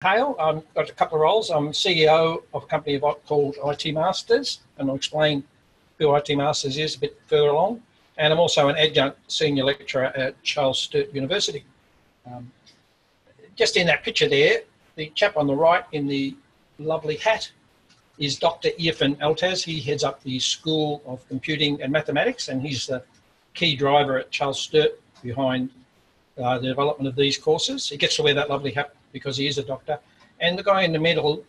Hale. I've got a couple of roles. I'm CEO of a company called IT Masters, and I'll explain who IT Masters is a bit further along. And I'm also an adjunct senior lecturer at Charles Sturt University. Just in that picture there, the chap on the right in the lovely hat is Dr. Irfan Altaz. He heads up the School of Computing and Mathematics, and he's the key driver at Charles Sturt behind the development of these courses. He gets to wear that lovely hat because he is a doctor. And the guy in the middle,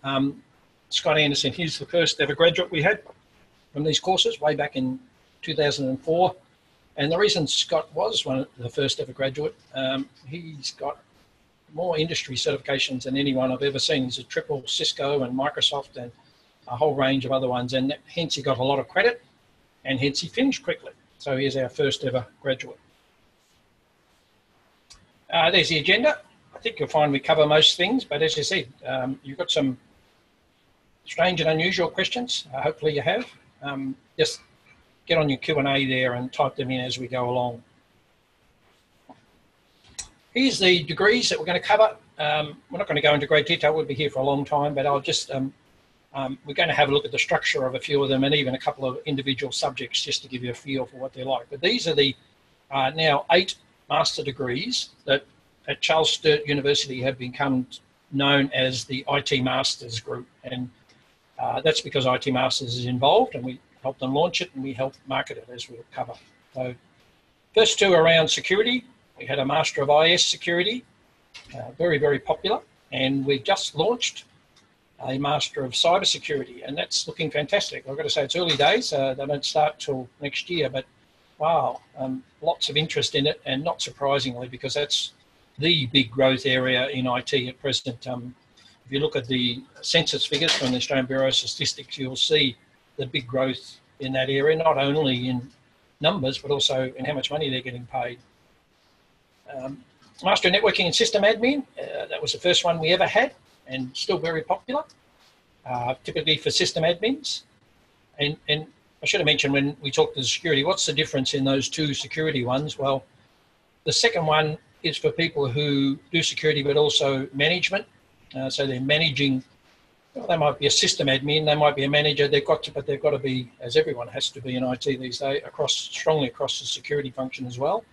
Scott Anderson, he's the first ever graduate we had from these courses way back in 2004. And the reason Scott was one of the first ever graduate, he's got more industry certifications than anyone I've ever seen. He's a triple Cisco and Microsoft and a whole range of other ones. And hence he got a lot of credit and hence he finished quickly. So he's our first ever graduate. There's the agenda. I think you'll find we cover most things, but as you said, you've got some strange and unusual questions. Hopefully you have. Just get on your Q&A there and type them in as we go along. Here's the degrees that we're going to cover. We're not going to go into great detail. We'll be here for a long time, but I'll just, we're going to have a look at the structure of a few of them and even a couple of individual subjects just to give you a feel for what they're like. But these are the now 8 master degrees that at Charles Sturt University have become known as the IT Masters group. And that's because IT Masters is involved and we help them launch it and we help market it, as we'll cover. So first two around security. We had a Master of IS Security, very, very popular. And we've just launched a Master of Cybersecurity, and that's looking fantastic. I've got to say it's early days. They don't start till next year, but wow, lots of interest in it, and not surprisingly, because that's the big growth area in IT at present. If you look at the census figures from the Australian Bureau of Statistics, you'll see the big growth in that area, not only in numbers, but also in how much money they're getting paid. Master of Networking and System Admin, that was the first one we ever had, and still very popular, typically for system admins. And I should have mentioned when we talked to the security, what's the difference in those two security ones? Well, the second one is for people who do security, but also management. So they're managing, well, they might be a system admin, they might be a manager, but they've got to be, as everyone has to be in IT these days, strongly across the security function as well,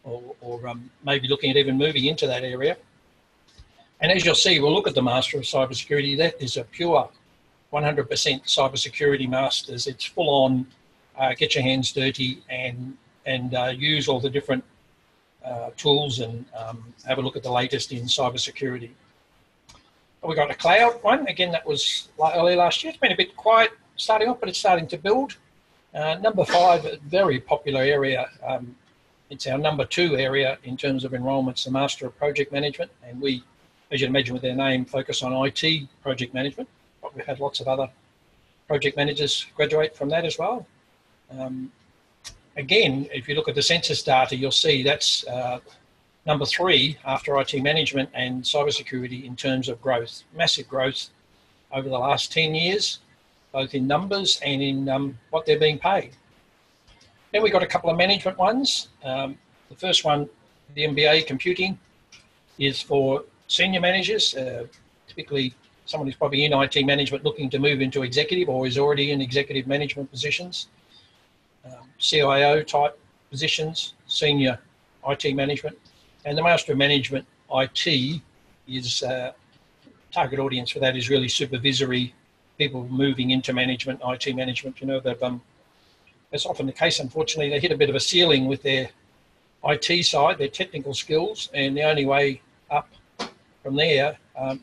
or maybe looking at even moving into that area. And as you'll see, we'll look at the Master of Cybersecurity. That is a pure 100% cybersecurity masters. It's full on, get your hands dirty and use all the different tools and have a look at the latest in cybersecurity. We got a cloud one. Again, that was early last year. It's been a bit quiet starting off, but it's starting to build. Number 5, a very popular area. It's our number 2 area in terms of enrolments, the Master of Project Management. And we, as you can imagine with their name, focus on IT project management. But we've had lots of other project managers graduate from that as well. Again, if you look at the census data, you'll see that's number 3 after IT management and cybersecurity in terms of growth. Massive growth over the last 10 years, both in numbers and in what they're being paid. Then we got a couple of management ones. The first one, the MBA Computing, is for senior managers, typically someone who's probably in IT management looking to move into executive or is already in executive management positions. CIO type positions, senior IT management. And the Master of Management IT is, target audience for that is really supervisory, people moving into management, IT management. You know, they've, as often the case, unfortunately, they hit a bit of a ceiling with their IT side, their technical skills, and the only way up from there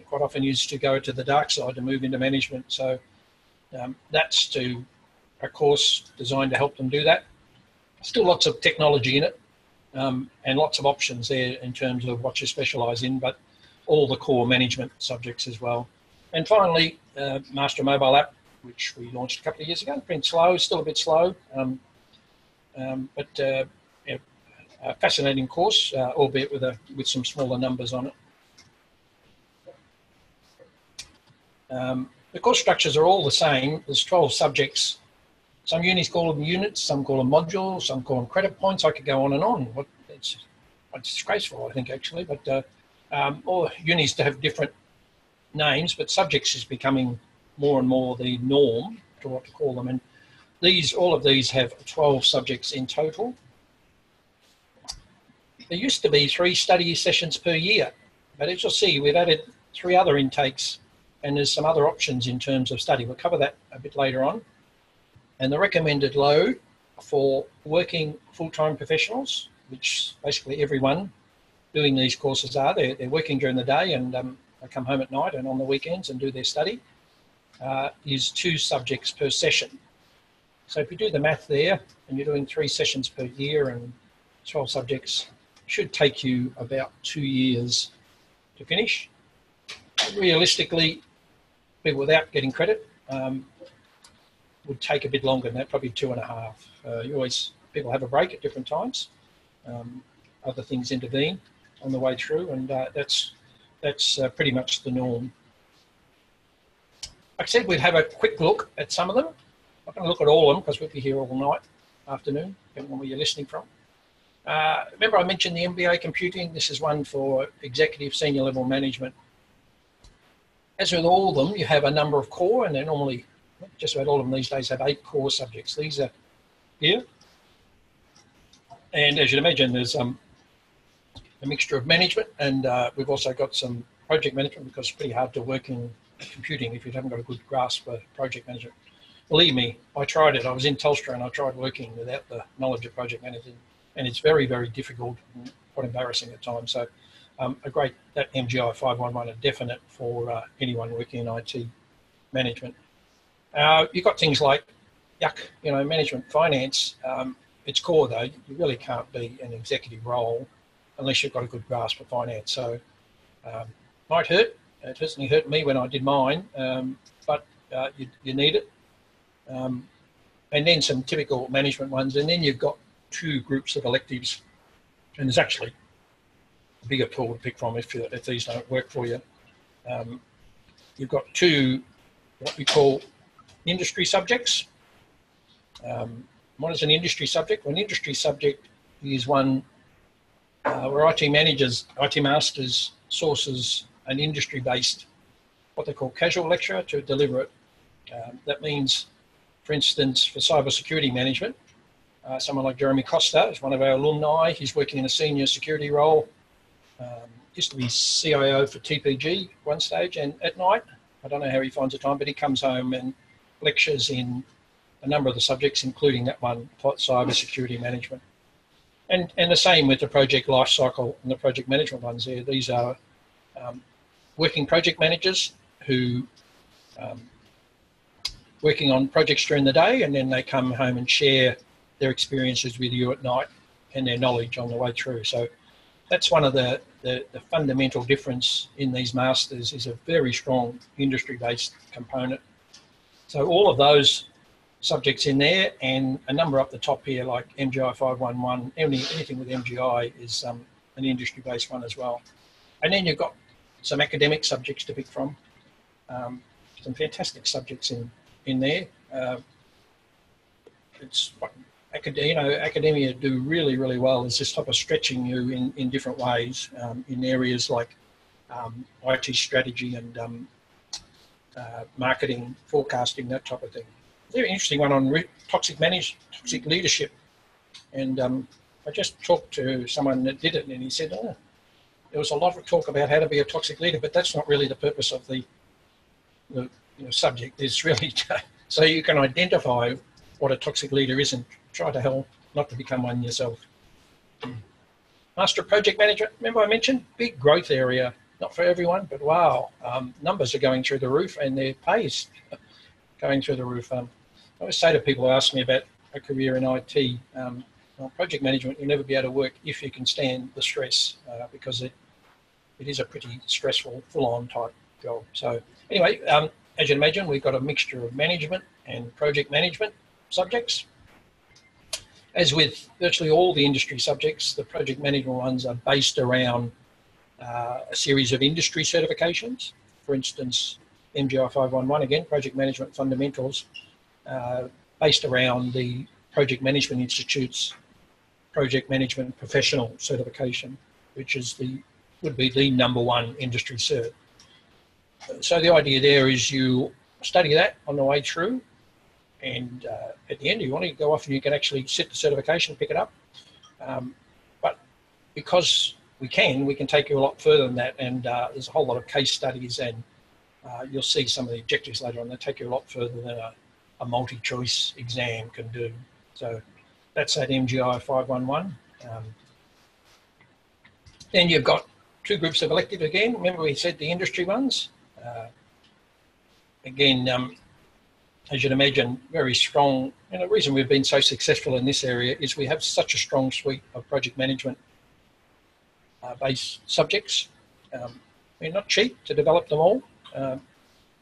quite often is to go to the dark side to move into management. So that's a course designed to help them do that. Still lots of technology in it and lots of options there in terms of what you specialise in, but all the core management subjects as well. And finally, Master of Mobile App, which we launched a couple of years ago. Pretty slow, still a bit slow, but yeah, a fascinating course, albeit with some smaller numbers on it. The course structures are all the same. There's 12 subjects. Some unis call them units, some call them modules, some call them credit points. I could go on and on. It's disgraceful, I think, actually. But all unis to have different names, but subjects is becoming more and more the norm to what to call them. And all of these have 12 subjects in total. There used to be 3 study sessions per year, but as you'll see, we've added 3 other intakes, and there's some other options in terms of study. We'll cover that a bit later on. And the recommended load for working full-time professionals, which basically everyone doing these courses are, they're working during the day and they come home at night and on the weekends and do their study, is 2 subjects per session. So if you do the math there, and you're doing 3 sessions per year and 12 subjects, it should take you about 2 years to finish. Realistically, people without getting credit would take a bit longer than that, probably 2.5. People have a break at different times. Other things intervene on the way through, and that's pretty much the norm. Like I said, we'd have a quick look at some of them. I'm not going to look at all of them because we'll be here all night, afternoon, depending on where you're listening from. Remember I mentioned the MBA computing. This is one for executive senior level management. As with all of them, you have a number of core, and they're normally, just about all of them these days have 8 core subjects. These are here. And as you'd imagine, there's a mixture of management, and we've also got some project management, because it's pretty hard to work in computing if you haven't got a good grasp of project management. Believe me, I tried it. I was in Telstra and I tried working without the knowledge of project management, and it's very, very difficult and quite embarrassing at times. So that MGI 511, a definite for anyone working in IT management. You've got things like management, finance. It's core though. You really can't be an executive role unless you've got a good grasp of finance. So might hurt. It certainly hurt me when I did mine, but you need it. And then some typical management ones, and then you've got 2 groups of electives, and there's actually a bigger pool to pick from if these don't work for you. You've got 2 what we call industry subjects. What is an industry subject? Well, an industry subject is one where IT masters sources an industry-based, what they call casual lecturer to deliver it. That means, for instance, for cybersecurity management, someone like Jeremy Costa is one of our alumni. He's working in a senior security role. Used to be CIO for TPG one stage, and at night, I don't know how he finds the time, but he comes home and lectures in a number of the subjects, including that one, cybersecurity management. And the same with the project life cycle and the project management ones there. These are working project managers who working on projects during the day, and then they come home and share their experiences with you at night and their knowledge on the way through. So that's one of the fundamental difference in these masters, is a very strong industry-based component. So all of those subjects in there, and a number up the top here like MGI 511, anything with MGI is an industry-based one as well. And then you've got some academic subjects to pick from, some fantastic subjects in there. It's academia do really, really well. It's this type of stretching you in different ways in areas like IT strategy and marketing, forecasting, that type of thing. Very interesting one on toxic leadership. And I just talked to someone that did it, and he said, there was a lot of talk about how to be a toxic leader, but that's not really the purpose of the subject. It's really so you can identify what a toxic leader is and try to help not to become one yourself. Master of Project Management, remember I mentioned, big growth area, not for everyone, but wow, numbers are going through the roof and their pay's going through the roof. I always say to people who ask me about a career in IT, project management, you'll never be able to work if you can stand the stress, because it is a pretty stressful, full-on type job. So anyway, as you can imagine, we've got a mixture of management and project management subjects. As with virtually all the industry subjects, the project management ones are based around a series of industry certifications. For instance, MGI 511, again, Project Management Fundamentals, based around the Project Management Institute's Project Management Professional certification, which is would be the #1 industry cert. So the idea there is you study that on the way through, and at the end you want to go off and you can actually sit the certification, pick it up. But because we can take you a lot further than that, and there's a whole lot of case studies, and you'll see some of the objectives later on. They take you a lot further than a multi-choice exam can do. So that's at MGI 511. Then you've got two groups of elective again. Remember we said the industry ones. Again, as you'd imagine, very strong. And the reason we've been so successful in this area is we have such a strong suite of project management based subjects. They're not cheap to develop them all,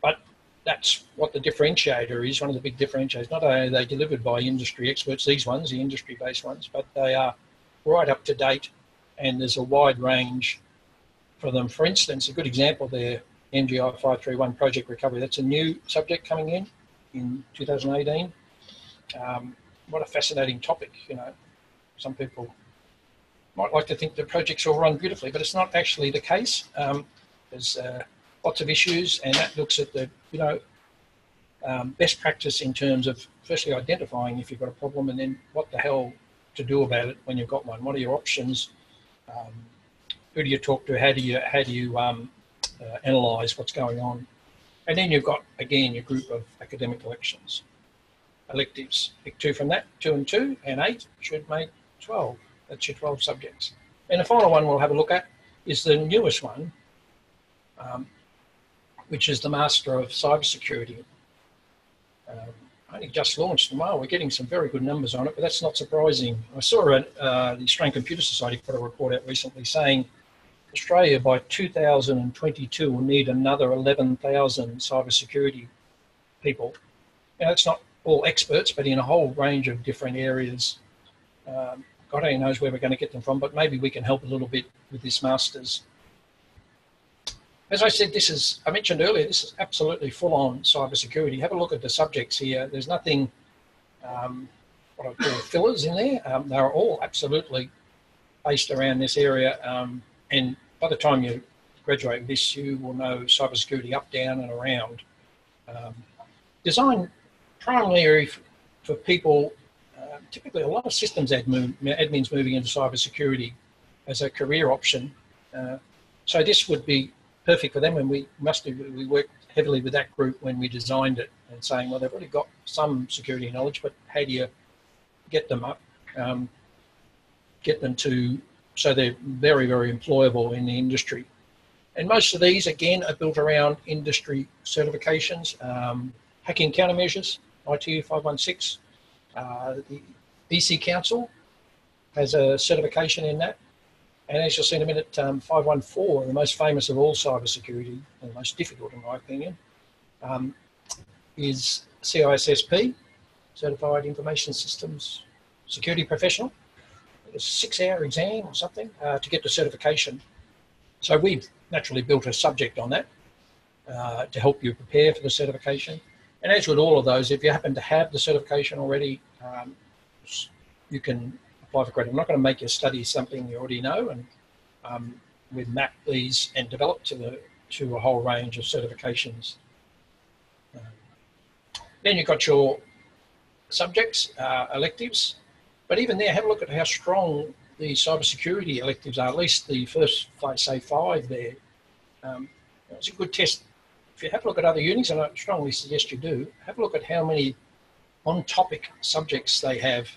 but that's what the differentiator is. One of the big differentiators. Not only are they delivered by industry experts, these ones, the industry-based ones, but they are right up to date, and there's a wide range for them. For instance, a good example there, MGI 531 Project Recovery. That's a new subject coming in 2018. What a fascinating topic, you know. Some people might like to think the projects all run beautifully, but it's not actually the case. There's lots of issues, and that looks at the, best practice in terms of firstly identifying if you've got a problem, and then what the hell to do about it when you've got one. What are your options? Who do you talk to? How do you analyse what's going on? And then you've got, again, your group of academic electives. Pick two from that, 2 and 2, and 8 should make 12. That's your 12 subjects. And the final one we'll have a look at is the newest one, which is the Master of Cybersecurity. Only just launched tomorrow. We're getting some very good numbers on it, but that's not surprising. I saw the Australian Computer Society put a report out recently saying Australia by 2022 will need another 11,000 cybersecurity people. Now, that's not all experts, but in a whole range of different areas. God only knows where we're going to get them from, but maybe we can help a little bit with this Masters. As I said, I mentioned earlier, this is absolutely full on cybersecurity. Have a look at the subjects here. There's nothing, what I call fillers in there. They're all absolutely based around this area. And by the time you graduate with this, you will know cybersecurity up, down, and around. Designed primarily for people, typically a lot of systems admins moving into cybersecurity as a career option. So this would be perfect for them, and we worked heavily with that group when we designed it, and saying, well, they've already got some security knowledge, but how do you get them up, get them to, so they're very, very employable in the industry. And most of these, again, are built around industry certifications, hacking countermeasures, IT 516. The EC Council has a certification in that. And as you'll see in a minute, 514, the most famous of all cybersecurity, and the most difficult in my opinion, is CISSP, Certified Information Systems Security Professional. It's a 6-hour exam or something to get the certification. So we've naturally built a subject on that to help you prepare for the certification. And as with all of those, if you happen to have the certification already, you can apply for credit. I'm not going to make you study something you already know, and we've mapped these and developed to a whole range of certifications. Then you've got your subjects, electives. But even there, have a look at how strong the cybersecurity electives are, at least the first, say, 5 there. It's a good test. If you have a look at other unis, and I strongly suggest you do, have a look at how many on-topic subjects they have.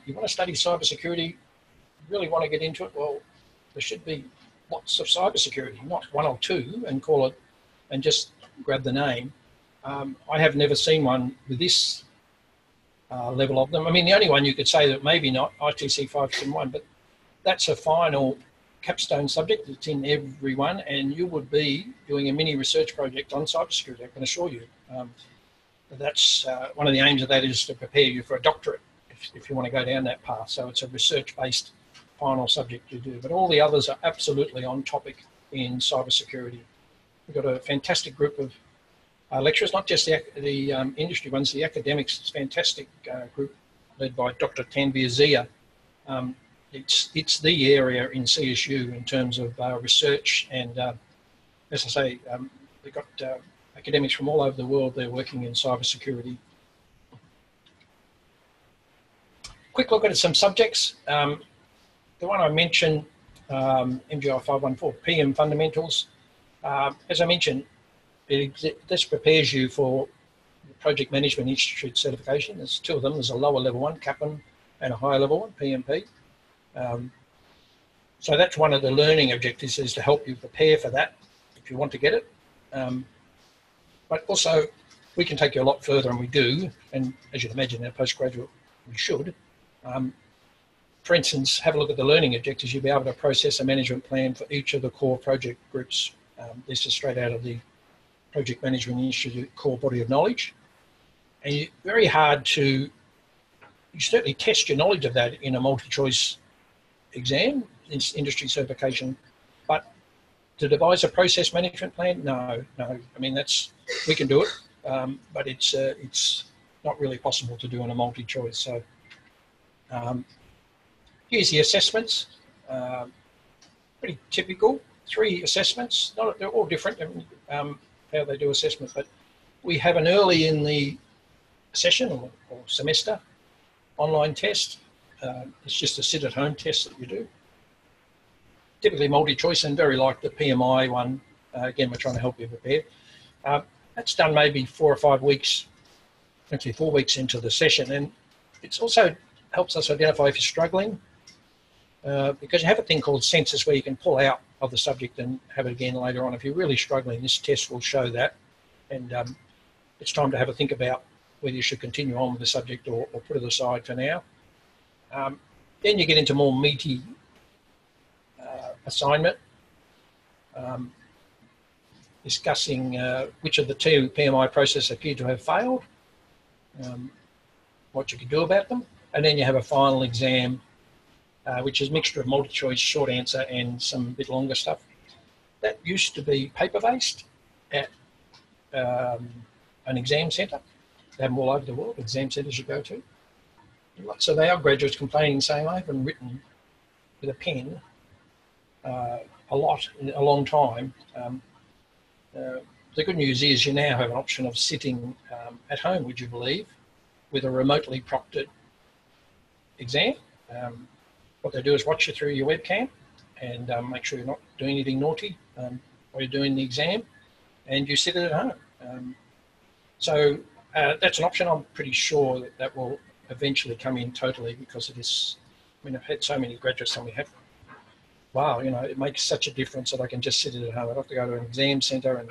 You want to study cybersecurity, really want to get into it, well, there should be lots of cybersecurity, not 1 or 2 and call it, and just grab the name. I have never seen one with this level of them. I mean, the only one you could say that maybe not, ITC 571, but that's a final capstone subject. It's in every one, and you would be doing a mini research project on cybersecurity, I can assure you. That's one of the aims of that is to prepare you for a doctorate if you want to go down that path. So it's a research-based final subject you do, but all the others are absolutely on topic in cybersecurity. We've got a fantastic group of lecturers, not just the industry ones, the academics. It's a fantastic group led by Dr. Tanvir Zia. It's the area in CSU in terms of research and, as I say, we've got academics from all over the world. They're working in cybersecurity. Quick look at some subjects. The one I mentioned, MGI 514, PM fundamentals. As I mentioned, this prepares you for the Project Management Institute certification. There's two of them. There's a lower level one, Kaplan, and a higher level one, PMP. So that's one of the learning objectives, is to help you prepare for that if you want to get it. But also, we can take you a lot further, and we do. And as you'd imagine, our postgraduate, we should. For instance, have a look at the learning objectives. You'll be able to process a management plan for each of the core project groups. This is straight out of the Project Management Institute core body of knowledge. And it's very hard to, you certainly test your knowledge of that in a multi-choice exam, industry certification, but to devise a process management plan, no. I mean, we can do it, but it's not really possible to do in a multi-choice. So here's the assessments, pretty typical, 3 assessments. They're all different, how they do assessment, but we have an early in the session or semester online test. It's just a sit-at-home test that you do. Typically multi-choice and very like the PMI one. Again, we're trying to help you prepare. That's done maybe 4 or 5 weeks, actually 4 weeks into the session. And it also helps us identify if you're struggling, because you have a thing called census where you can pull out of the subject and have it again later on. If you're really struggling, this test will show that. And it's time to have a think about whether you should continue on with the subject or put it aside for now. Then you get into more meaty assignment, discussing which of the 2 PMI processes appear to have failed, what you can do about them, and then you have a final exam, which is a mixture of multi-choice, short answer, and some bit longer stuff. That used to be paper-based at an exam centre. They have them all over the world, exam centres you go to. Lots of our graduates complaining, saying, I haven't written with a pen a lot in a long time. The good news is you now have an option of sitting at home, would you believe, with a remotely proctored exam. What they do is watch you through your webcam and make sure you're not doing anything naughty while you're doing the exam, and you sit at home. So that's an option. I'm pretty sure that will eventually come in totally, because it is, I mean, I've had so many graduates tell me, wow, you know, it makes such a difference that I can just sit at home. I don't have to go to an exam centre,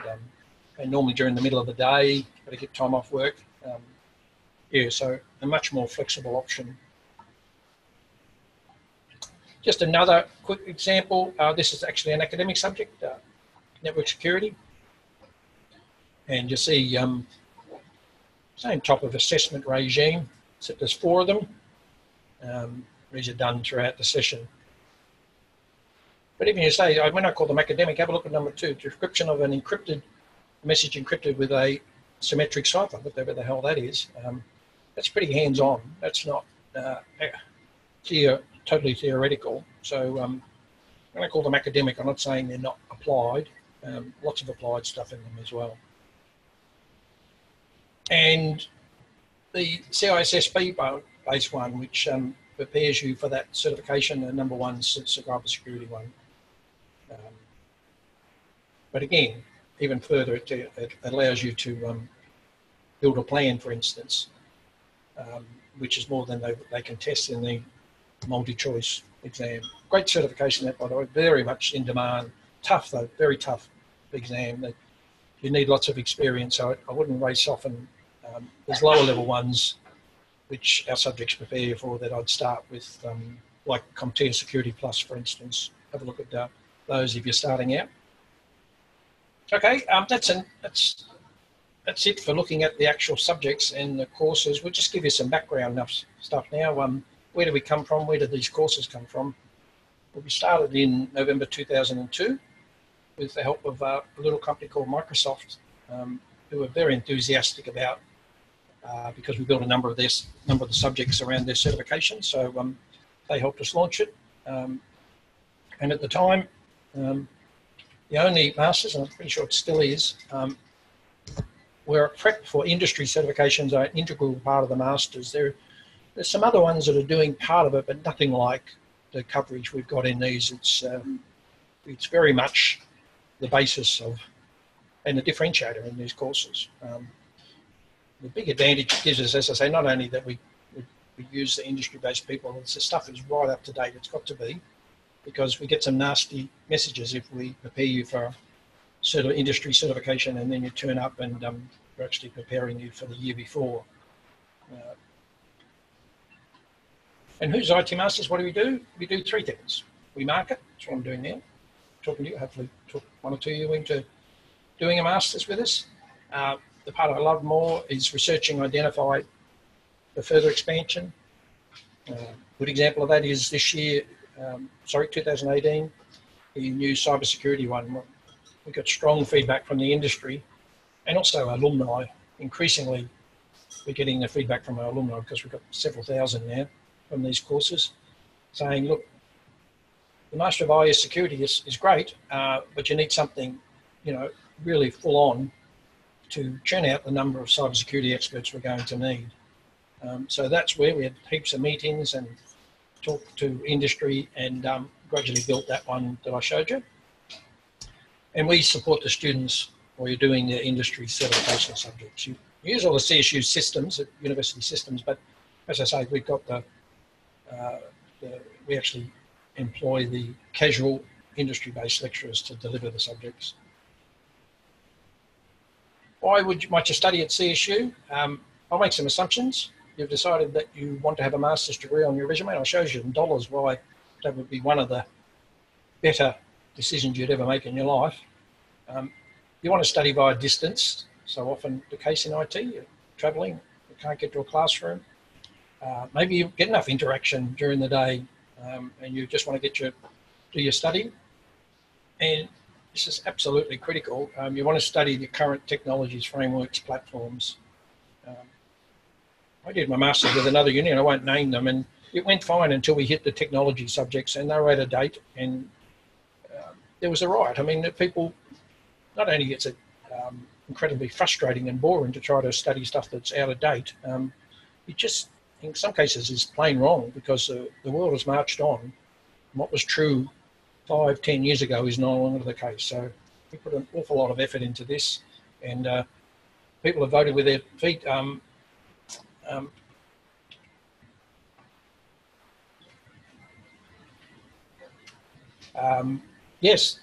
and normally during the middle of the day, got to get time off work. Yeah, so a much more flexible option. Just another quick example. This is actually an academic subject, network security. And you see same type of assessment regime, except there's 4 of them. These are done throughout the session. But even you say, when I call them academic, have a look at number 2, description of an encrypted message encrypted with a symmetric cipher, whatever the hell that is. That's pretty hands-on. That's not totally theoretical. So when I call them academic, I'm not saying they're not applied. Lots of applied stuff in them as well. And the CISSP based one, which prepares you for that certification, the number 1 cybersecurity one. But again, even further, it allows you to build a plan, for instance, which is more than they can test in the multi-choice exam. Great certification, that, by the way, very much in demand. Tough though, very tough exam. You need lots of experience, so I wouldn't race off. And there's lower level ones which our subjects prepare you for that I'd start with, like CompTIA Security Plus, for instance. Have a look at those if you're starting out. Okay, that's it for looking at the actual subjects and the courses. We'll just give you some background stuff now. Where do we come from? Where did these courses come from? Well, we started in November 2002 with the help of a little company called Microsoft, who were very enthusiastic about, because we built a number of the subjects around their certification. So they helped us launch it. And at the time, the only masters, and I'm pretty sure it still is, where prep for industry certifications are an integral part of the masters. There's some other ones that are doing part of it, but nothing like the coverage we've got in these. It's very much the basis of and the differentiator in these courses. The big advantage it gives us, as I say, not only that we use the industry-based people, the stuff is right up to date. It's got to be, because we get some nasty messages if we prepare you for a sort of industry certification and then you turn up and we're actually preparing you for the year before. And who's IT Masters? What do? We do three things. We market, that's what I'm doing now, talking to you, hopefully talk one or two of you into doing a Masters with us. The part I love more is researching, identify the further expansion. Good example of that is this year, 2018, the new cybersecurity one. We got strong feedback from the industry and also alumni. Increasingly, we're getting the feedback from our alumni because we've got several thousand now from these courses saying, look, the Master of IS Security is great, but you need something, really full on to churn out the number of cybersecurity experts we're going to need. So that's where we had heaps of meetings and talked to industry and gradually built that one that I showed you. And we support the students while you're doing their industry certification subjects. You use all the CSU systems, university systems, but as I say, we've got we actually employ the casual industry-based lecturers to deliver the subjects. Why might you study at CSU? I'll make some assumptions. You've decided that you want to have a master's degree on your resume. I showed you in dollars why that would be one of the better decisions you'd ever make in your life. You want to study via distance. So often the case in IT, you're traveling, you can't get to a classroom. Maybe you get enough interaction during the day and you just want to do your study. And this is absolutely critical. You want to study the current technologies, frameworks, platforms. I did my master's with another uni, and I won't name them, and it went fine until we hit the technology subjects, and they were out of date, and there was a riot. I mean, people, not only it's incredibly frustrating and boring to try to study stuff that's out of date, it just, in some cases, is plain wrong because the world has marched on. And what was true 5-10 years ago is no longer the case. So we put an awful lot of effort into this, and people have voted with their feet. Yes,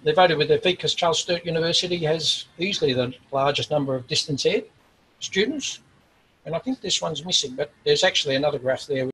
they voted with their feet because Charles Sturt University has easily the largest number of distance ed students, and I think this one's missing, but there's actually another graph there